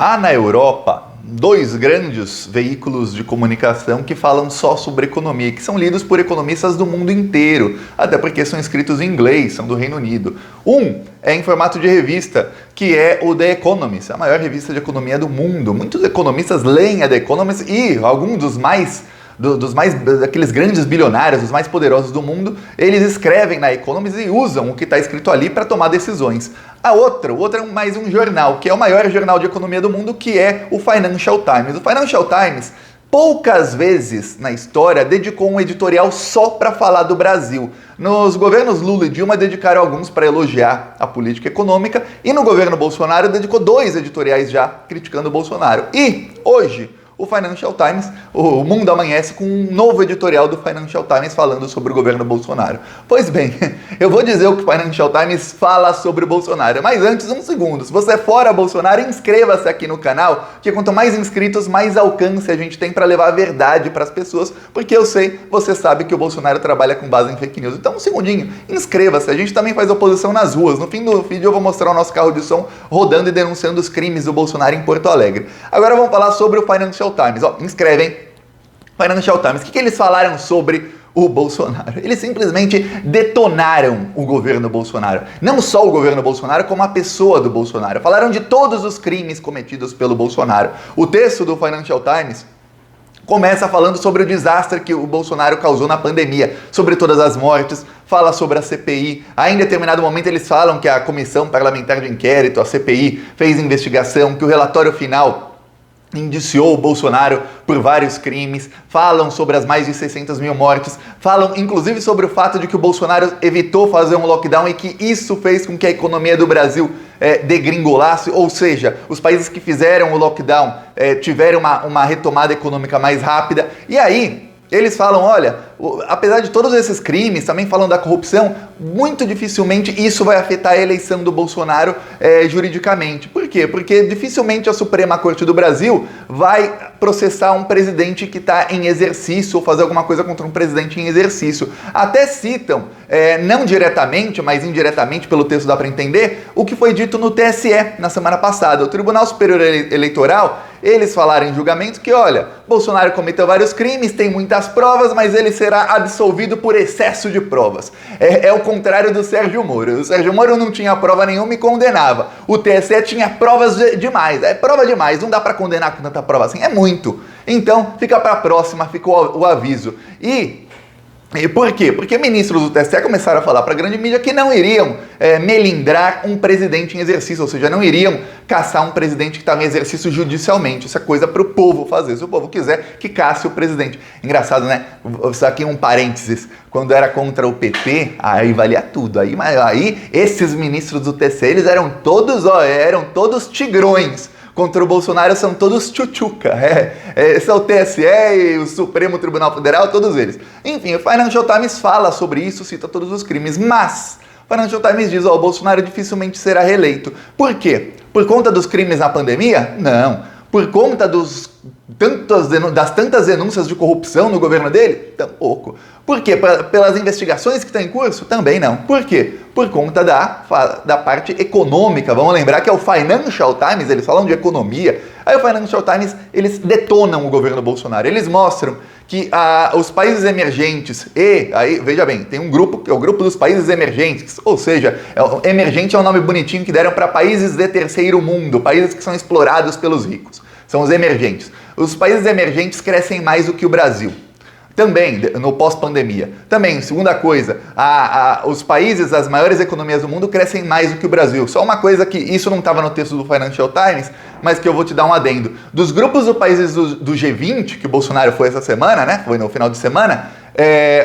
Há na Europa dois grandes veículos de comunicação que falam só sobre economia, que são lidos por economistas do mundo inteiro, até porque são escritos em inglês, são do Reino Unido. Um é em formato de revista, que é o The Economist, a maior revista de economia do mundo. Muitos economistas leem a The Economist e alguns daqueles grandes bilionários, os mais poderosos do mundo, eles escrevem na Economist e usam o que está escrito ali para tomar decisões. O outro é mais um jornal, que é o maior jornal de economia do mundo, que é o Financial Times. O Financial Times, poucas vezes na história, dedicou um editorial só para falar do Brasil. Nos governos Lula e Dilma dedicaram alguns para elogiar a política econômica, e no governo Bolsonaro dedicou 2 editoriais já criticando o Bolsonaro. E hoje o Financial Times, o mundo amanhece com um novo editorial do Financial Times falando sobre o governo Bolsonaro. Pois bem, eu vou dizer o que o Financial Times fala sobre o Bolsonaro, mas antes, um segundo. Se você é fora Bolsonaro, inscreva-se aqui no canal, que quanto mais inscritos, mais alcance a gente tem para levar a verdade para as pessoas, porque eu sei, você sabe que o Bolsonaro trabalha com base em fake news. Então, um segundinho, inscreva-se. A gente também faz oposição nas ruas. No fim do vídeo eu vou mostrar o nosso carro de som rodando e denunciando os crimes do Bolsonaro em Porto Alegre. Agora vamos falar sobre o Financial Times. Inscrevem. Financial Times. O que eles falaram sobre o Bolsonaro? Eles simplesmente detonaram o governo Bolsonaro. Não só o governo Bolsonaro, como a pessoa do Bolsonaro. Falaram de todos os crimes cometidos pelo Bolsonaro. O texto do Financial Times começa falando sobre o desastre que o Bolsonaro causou na pandemia, sobre todas as mortes, fala sobre a CPI. Aí, em determinado momento, eles falam que a Comissão Parlamentar de Inquérito, a CPI, fez investigação, que o relatório final indiciou o Bolsonaro por vários crimes, falam sobre as mais de 600 mil mortes, falam inclusive sobre o fato de que o Bolsonaro evitou fazer um lockdown e que isso fez com que a economia do Brasil degringolasse, ou seja, os países que fizeram o lockdown tiveram uma retomada econômica mais rápida. E aí eles falam, olha, apesar de todos esses crimes, também falam da corrupção, muito dificilmente isso vai afetar a eleição do Bolsonaro juridicamente. Por quê? Porque dificilmente a Suprema Corte do Brasil vai processar um presidente que está em exercício ou fazer alguma coisa contra um presidente em exercício. Até citam, não diretamente, mas indiretamente, pelo texto dá para entender, o que foi dito no TSE na semana passada. O Tribunal Superior Eleitoral, eles falaram em julgamento que, olha, Bolsonaro cometeu vários crimes, tem muitas provas, mas ele será absolvido por excesso de provas. É o contrário do Sérgio Moro. O Sérgio Moro não tinha prova nenhuma e condenava. O TSE tinha provas demais. É prova demais, não dá para condenar com tanta prova assim. É muito. Então, fica para a próxima, fica o aviso. E por quê? Porque ministros do TSE começaram a falar para a grande mídia que não iriam melindrar um presidente em exercício, ou seja, não iriam caçar um presidente que estava em exercício judicialmente. Isso é coisa para o povo fazer. Se o povo quiser, que casse o presidente. Engraçado, né? Só aqui um parênteses. Quando era contra o PT, aí valia tudo. Aí esses ministros do TSE, eles eram todos tigrões. Contra o Bolsonaro são todos tchutchuca. Esse é o TSE e o Supremo Tribunal Federal, todos eles. Enfim, o Financial Times fala sobre isso, cita todos os crimes, mas o Financial Times diz, o Bolsonaro dificilmente será reeleito. Por quê? Por conta dos crimes na pandemia? Não. Por conta das tantas denúncias de corrupção no governo dele? Tampouco. Por quê? Pelas investigações que estão em curso? Também não. Por quê? Por conta da parte econômica. Vamos lembrar que é o Financial Times, eles falam de economia. Aí o Financial Times, eles detonam o governo Bolsonaro. Eles mostram que os países emergentes, e aí, veja bem, tem um grupo, que é o grupo dos países emergentes, ou seja, emergente é um nome bonitinho que deram para países de terceiro mundo, países que são explorados pelos ricos. São os emergentes. Os países emergentes crescem mais do que o Brasil. Também, no pós-pandemia. Também, segunda coisa, os países, as maiores economias do mundo crescem mais do que o Brasil. Só uma coisa que, isso não estava no texto do Financial Times, mas que eu vou te dar um adendo. Dos grupos de países do G20, que o Bolsonaro foi essa semana, né? Foi no final de semana,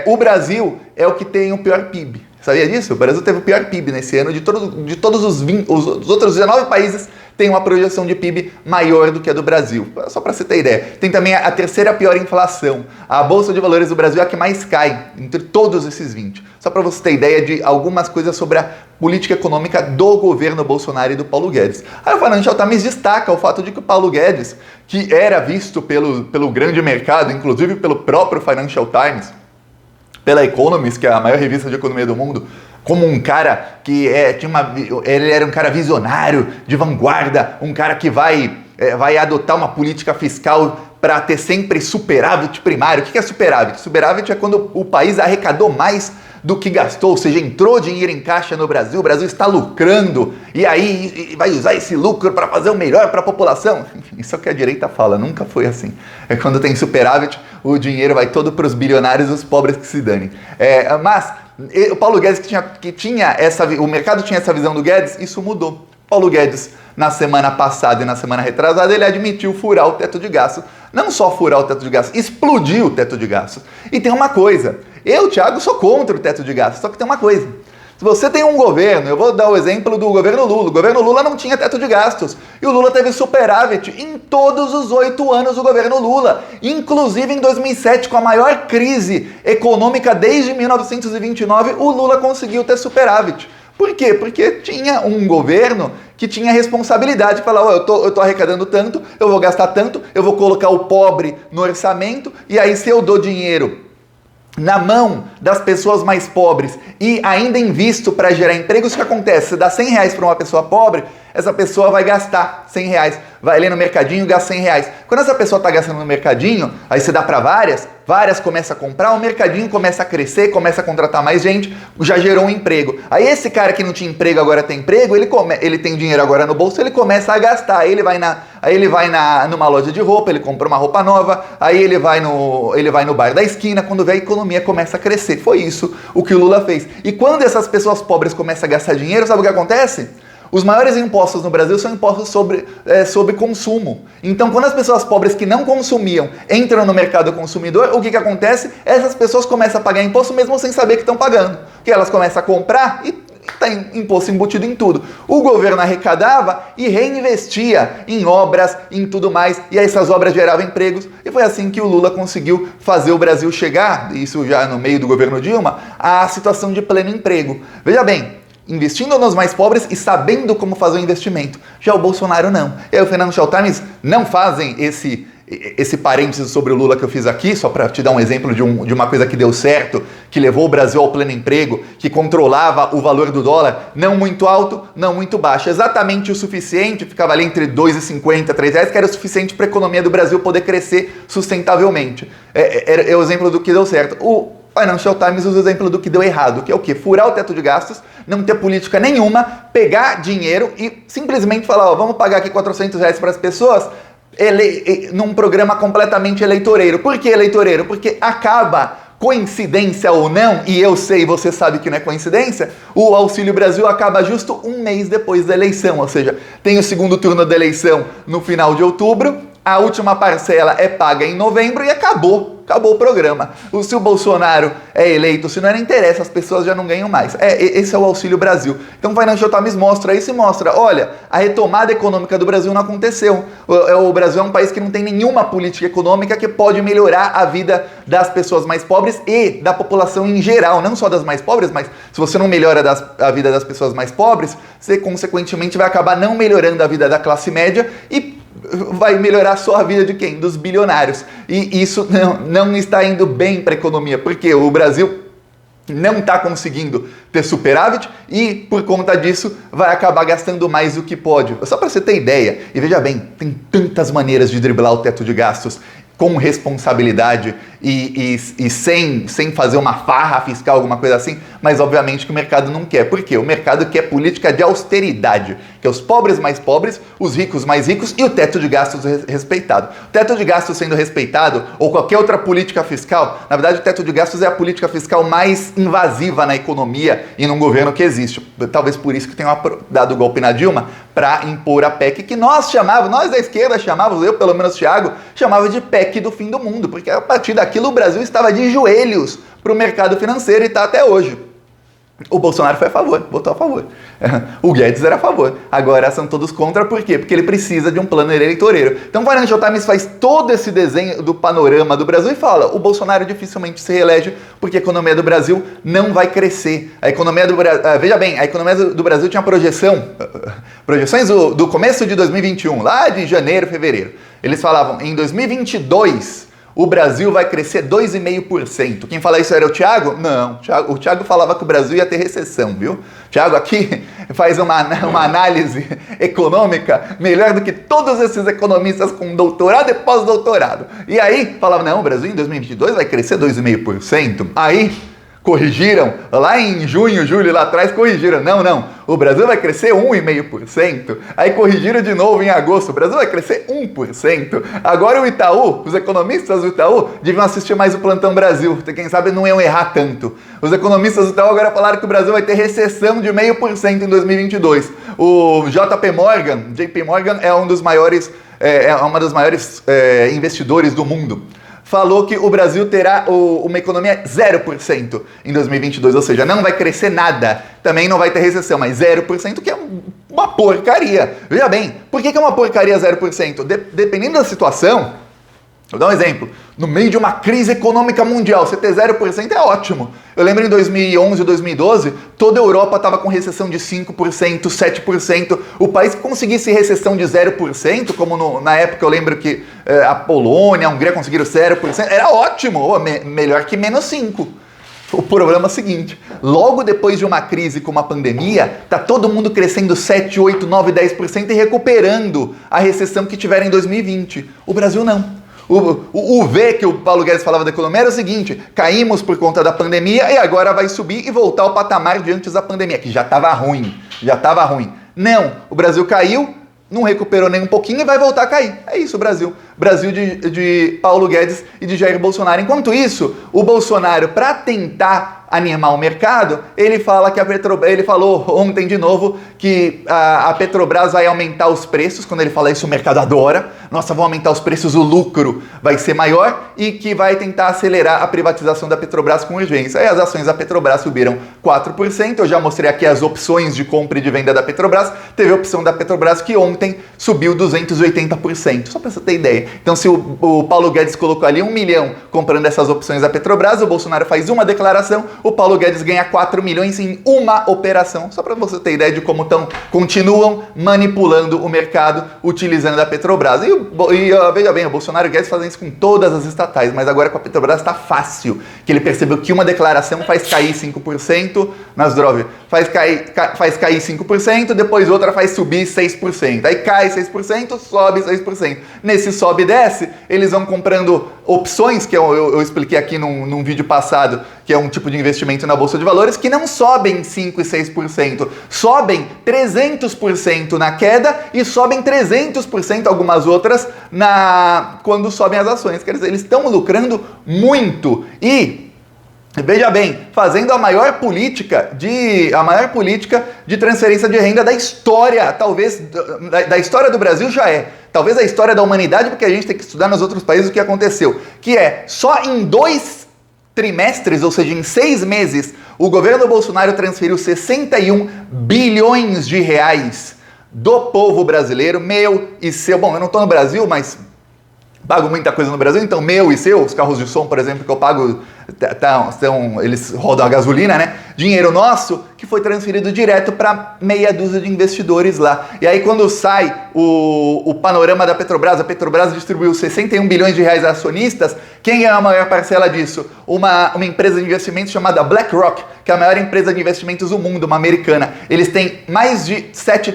o Brasil é o que tem o pior PIB. Sabia disso? O Brasil teve o pior PIB nesse ano, de todos os outros 19 países tem uma projeção de PIB maior do que a do Brasil. Só para você ter ideia. Tem também a terceira pior inflação. A Bolsa de Valores do Brasil é a que mais cai entre todos esses 20. Só para você ter ideia de algumas coisas sobre a política econômica do governo Bolsonaro e do Paulo Guedes. Aí o Financial Times destaca o fato de que o Paulo Guedes, que era visto pelo grande mercado, inclusive pelo próprio Financial Times, pela Economist, que é a maior revista de economia do mundo, como um cara que ele era um cara visionário, de vanguarda, um cara que vai vai adotar uma política fiscal para ter sempre superávit primário. O que é superávit? Superávit é quando o país arrecadou mais do que gastou, ou seja, entrou dinheiro em caixa no Brasil, o Brasil está lucrando, e aí vai usar esse lucro para fazer o melhor para a população. Isso é o que a direita fala, nunca foi assim. É quando tem superávit, o dinheiro vai todo para os bilionários e os pobres que se danem. Mas o Paulo Guedes o mercado tinha essa visão do Guedes, isso mudou. Paulo Guedes, na semana passada e na semana retrasada, ele admitiu furar o teto de gastos. Não só furar o teto de gastos, explodiu o teto de gastos. E tem uma coisa, eu, Thiago, sou contra o teto de gastos, só que tem uma coisa. Se você tem um governo, eu vou dar o exemplo do governo Lula. O governo Lula não tinha teto de gastos. E o Lula teve superávit em todos os 8 anos do governo Lula. Inclusive em 2007, com a maior crise econômica desde 1929, o Lula conseguiu ter superávit. Por quê? Porque tinha um governo que tinha responsabilidade de falar, eu tô arrecadando tanto, eu vou gastar tanto, eu vou colocar o pobre no orçamento, e aí se eu dou dinheiro na mão das pessoas mais pobres e ainda invisto para gerar empregos, o que acontece? Você dá 100 reais para uma pessoa pobre, essa pessoa vai gastar 100 reais, vai ali no mercadinho e gasta 100 reais. Quando essa pessoa está gastando no mercadinho, aí você dá para várias começam a comprar, o mercadinho começa a crescer, começa a contratar mais gente, já gerou um emprego. Aí esse cara que não tinha emprego agora tem emprego, ele tem dinheiro agora no bolso, ele começa a gastar, aí ele vai numa loja de roupa, ele compra uma roupa nova, aí ele vai no bar da esquina, quando vê a economia começa a crescer. Foi isso o que o Lula fez. E quando essas pessoas pobres começam a gastar dinheiro, sabe o que acontece? Os maiores impostos no Brasil são impostos sobre consumo. Então, quando as pessoas pobres que não consumiam entram no mercado consumidor, o que acontece? Essas pessoas começam a pagar imposto mesmo sem saber que estão pagando. Porque elas começam a comprar e tem imposto embutido em tudo. O governo arrecadava e reinvestia em obras, em tudo mais, e essas obras geravam empregos, e foi assim que o Lula conseguiu fazer o Brasil chegar, isso já no meio do governo Dilma, à situação de pleno emprego. Veja bem, investindo nos mais pobres e sabendo como fazer o investimento. Já o Bolsonaro não. E aí o Financial Times não fazem esse parênteses sobre o Lula que eu fiz aqui, só para te dar um exemplo de uma coisa que deu certo, que levou o Brasil ao pleno emprego, que controlava o valor do dólar, não muito alto, não muito baixo. Exatamente o suficiente, ficava ali entre 2,50 e 3 reais, que era o suficiente para a economia do Brasil poder crescer sustentavelmente. É o exemplo do que deu certo. O Financial Times usa o exemplo do que deu errado, que é o quê? Furar o teto de gastos, não ter política nenhuma, pegar dinheiro e simplesmente falar, vamos pagar aqui 400 reais para as pessoas, num programa completamente eleitoreiro. Por que eleitoreiro? Porque acaba, coincidência ou não, e eu sei, você sabe que não é coincidência, o Auxílio Brasil acaba justo um mês depois da eleição, ou seja, tem o segundo turno da eleição no final de outubro, a última parcela é paga em novembro e acabou o programa. Se o Bolsonaro é eleito, se não interessa, as pessoas já não ganham mais. Esse é o Auxílio Brasil. Então o Financial Times mostra isso e mostra, olha, a retomada econômica do Brasil não aconteceu. O Brasil é um país que não tem nenhuma política econômica que pode melhorar a vida das pessoas mais pobres e da população em geral, não só das mais pobres, mas se você não melhora a vida das pessoas mais pobres, você consequentemente vai acabar não melhorando a vida da classe média e vai melhorar só a vida de quem? Dos bilionários. E isso não está indo bem para a economia, porque o Brasil não está conseguindo ter superávit e, por conta disso, vai acabar gastando mais do que pode. Só para você ter ideia, e veja bem, tem tantas maneiras de driblar o teto de gastos com responsabilidade e sem fazer uma farra fiscal, alguma coisa assim, mas obviamente que o mercado não quer. Por quê? O mercado quer política de austeridade, que é os pobres mais pobres, os ricos mais ricos e o teto de gastos respeitado. O teto de gastos sendo respeitado, ou qualquer outra política fiscal, na verdade o teto de gastos é a política fiscal mais invasiva na economia e num governo que existe. Talvez por isso que tenham dado o golpe na Dilma, para impor a PEC que nós da esquerda chamávamos, eu pelo menos Thiago, chamava de PEC do fim do mundo, porque a partir daquilo o Brasil estava de joelhos para o mercado financeiro e está até hoje. O Bolsonaro foi a favor, votou a favor. O Guedes era a favor. Agora são todos contra, por quê? Porque ele precisa de um plano eleitoreiro. Então o Financial Times faz todo esse desenho do panorama do Brasil e fala, o Bolsonaro dificilmente se reelege porque a economia do Brasil não vai crescer. A economia do Brasil, veja bem, a economia do Brasil tinha projeções do começo de 2021, lá de janeiro, fevereiro. Eles falavam, em 2022, o Brasil vai crescer 2,5%. Quem fala isso era o Thiago? Não, o Thiago falava que o Brasil ia ter recessão, viu? O Thiago aqui faz uma análise econômica melhor do que todos esses economistas com doutorado e pós-doutorado. E aí falava, não, o Brasil em 2022 vai crescer 2,5%. Aí corrigiram, lá em junho, julho, lá atrás, corrigiram. Não, o Brasil vai crescer 1,5%. Aí corrigiram de novo em agosto, o Brasil vai crescer 1%. Agora o Itaú, os economistas do Itaú, deviam assistir mais o Plantão Brasil, quem sabe não iam errar tanto. Os economistas do Itaú agora falaram que o Brasil vai ter recessão de 0,5% em 2022. O JP Morgan é um dos maiores, uma dos maiores investidores do mundo. Falou que o Brasil terá uma economia 0% em 2022, ou seja, não vai crescer nada, também não vai ter recessão, mas 0%, que é uma porcaria. Veja bem, por que é uma porcaria 0%? Dependendo da situação, vou dar um exemplo, no meio de uma crise econômica mundial, você ter 0% é ótimo. Eu lembro em 2011 e 2012, toda a Europa estava com recessão de 5%, 7%. O país que conseguisse recessão de 0%, como na época eu lembro que a Polônia, a Hungria conseguiram 0%, era ótimo, melhor que menos 5%. O problema é o seguinte, logo depois de uma crise como a pandemia, tá todo mundo crescendo 7, 8, 9, 10% e recuperando a recessão que tiveram em 2020. O Brasil não. O V que o Paulo Guedes falava da economia era o seguinte, caímos por conta da pandemia e agora vai subir e voltar ao patamar de antes da pandemia, que já estava ruim. Não, o Brasil caiu, não recuperou nem um pouquinho e vai voltar a cair. É isso o Brasil. Brasil de Paulo Guedes e de Jair Bolsonaro. Enquanto isso, o Bolsonaro, para tentar animar o mercado, ele falou ontem de novo que a Petrobras vai aumentar os preços. Quando ele fala isso, o mercado adora. Nossa, vão aumentar os preços, o lucro vai ser maior e que vai tentar acelerar a privatização da Petrobras com urgência. Aí as ações da Petrobras subiram 4%. Eu já mostrei aqui as opções de compra e de venda da Petrobras. Teve a opção da Petrobras que ontem subiu 280%. Só para você ter ideia. Então, se o Paulo Guedes colocou ali 1 milhão comprando essas opções da Petrobras, o Bolsonaro faz uma declaração, o Paulo Guedes ganha 4 milhões em uma operação. Só para você ter ideia de como continuam manipulando o mercado utilizando a Petrobras. Veja bem, o Bolsonaro e o Guedes fazem isso com todas as estatais, mas agora com a Petrobras está fácil, que ele percebeu que uma declaração faz cair 5% nas drogas, faz cair 5%, depois outra faz subir 6%. Aí cai 6%, sobe 6%. Nesse sobe e desce, eles vão comprando opções, que eu expliquei aqui num vídeo passado, que é um tipo de investimento na Bolsa de Valores, que não sobem 5% e 6%, sobem 300% na queda e sobem 300% algumas outras quando sobem as ações. Quer dizer, eles estão lucrando muito e, veja bem, fazendo a maior política de transferência de renda da história, talvez da história do Brasil já é. Talvez a história da humanidade, porque a gente tem que estudar nos outros países o que aconteceu. Que é, só em 2 trimestres, ou seja, em 6 meses, o governo Bolsonaro transferiu 61 bilhões de reais do povo brasileiro, meu e seu. Bom, eu não estou no Brasil, mas pago muita coisa no Brasil, então meu e seu, os carros de som, por exemplo, que eu pago, eles rodam a gasolina, né? Dinheiro nosso que foi transferido direto para meia dúzia de investidores lá. E aí quando sai o panorama da Petrobras, a Petrobras distribuiu 61 bilhões de reais a acionistas, quem é a maior parcela disso? Uma empresa de investimentos chamada BlackRock, que é a maior empresa de investimentos do mundo, uma americana. Eles têm mais de 7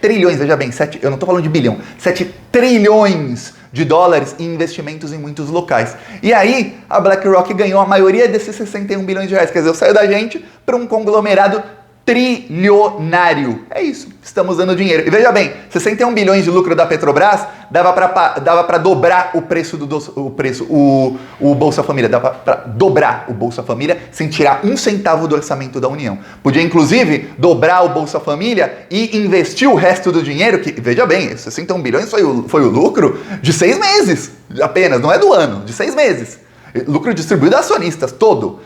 trilhões, veja bem, eu não estou falando de bilhão, 7 trilhões de dólares em investimentos em muitos locais. E aí, a BlackRock ganhou a maioria desses 61 bilhões de reais. Quer dizer, saiu da gente para um conglomerado trilionário. É isso, estamos dando dinheiro. E veja bem, 61 bilhões de lucro da Petrobras dava para dobrar o preço o Bolsa Família, dava para dobrar o Bolsa Família sem tirar um centavo do orçamento da União. Podia, inclusive, dobrar o Bolsa Família e investir o resto do dinheiro, que, veja bem, 61 bilhões foi o lucro de 6 meses apenas, não é do ano, de 6 meses. Lucro distribuído a acionistas, todo.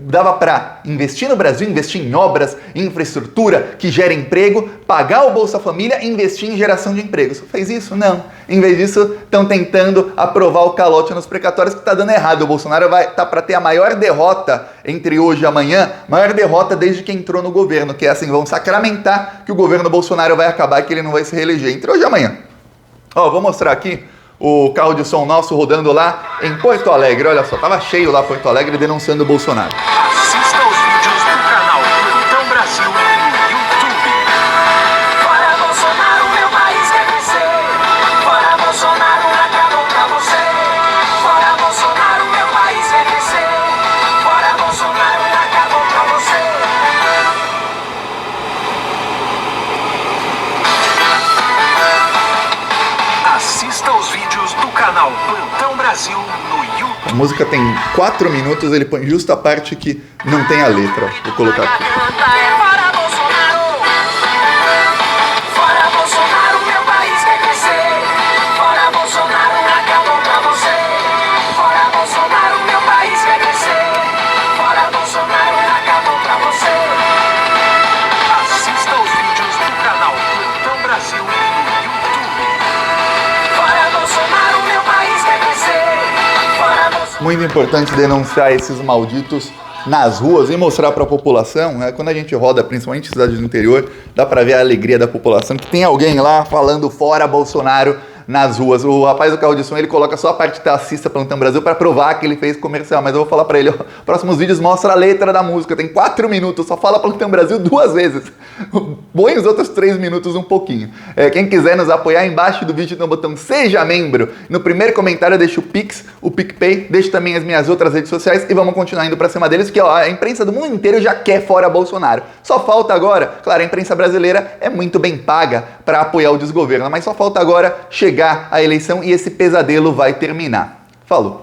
Dava para investir no Brasil, investir em obras, em infraestrutura que gera emprego, pagar o Bolsa Família e investir em geração de empregos. Fez isso? Não. Em vez disso, estão tentando aprovar o calote nos precatórios, que está dando errado. O Bolsonaro tá para ter a maior derrota entre hoje e amanhã, maior derrota desde que entrou no governo, que é assim, vão sacramentar que o governo Bolsonaro vai acabar e que ele não vai se reeleger entre hoje e amanhã. Vou mostrar aqui o carro de som nosso rodando lá em Porto Alegre. Olha só, tava cheio lá Porto Alegre denunciando o Bolsonaro. Assista aos vídeos do canal Plantão Brasil no YouTube. Fora Bolsonaro, meu país quer crescer. Fora Bolsonaro, acabou pra você. Fora Bolsonaro, meu país quer crescer. Fora Bolsonaro, acabou pra você. Assista aos vídeos do canal Plantão Brasil no YouTube. A música tem 4 minutos, ele põe justo a parte que não tem a letra. Vou colocar aqui. Fora Bolsonaro. Fora Bolsonaro, meu país quer crescer. Fora Bolsonaro, acabou pra você. Fora Bolsonaro, meu país quer crescer. Fora Bolsonaro, acabou pra você. Assista aos vídeos do canal Plantão Brasil no YouTube. Fora Bolsonaro, meu país quer crescer. Fora Bolsonaro. Muito importante denunciar esses malditos nas ruas e mostrar para a população, né? Quando a gente roda, principalmente em cidades do interior, dá para ver a alegria da população, que tem alguém lá falando fora Bolsonaro nas ruas. O rapaz do carro de som, ele coloca só a parte da Assista Plantão Brasil para provar que ele fez comercial, mas eu vou falar para ele, ó, próximos vídeos mostra a letra da música, tem 4 minutos, só fala Plantão Brasil 2 vezes. Põe os outros 3 minutos um pouquinho. Quem quiser nos apoiar, embaixo do vídeo tem o botão Seja Membro. No primeiro comentário eu deixo o Pix, o PicPay, deixo também as minhas outras redes sociais e vamos continuar indo pra cima deles, que ó, a imprensa do mundo inteiro já quer fora Bolsonaro. Só falta agora, claro, a imprensa brasileira é muito bem paga para apoiar o desgoverno, mas só falta agora chegar a eleição e esse pesadelo vai terminar. Falou!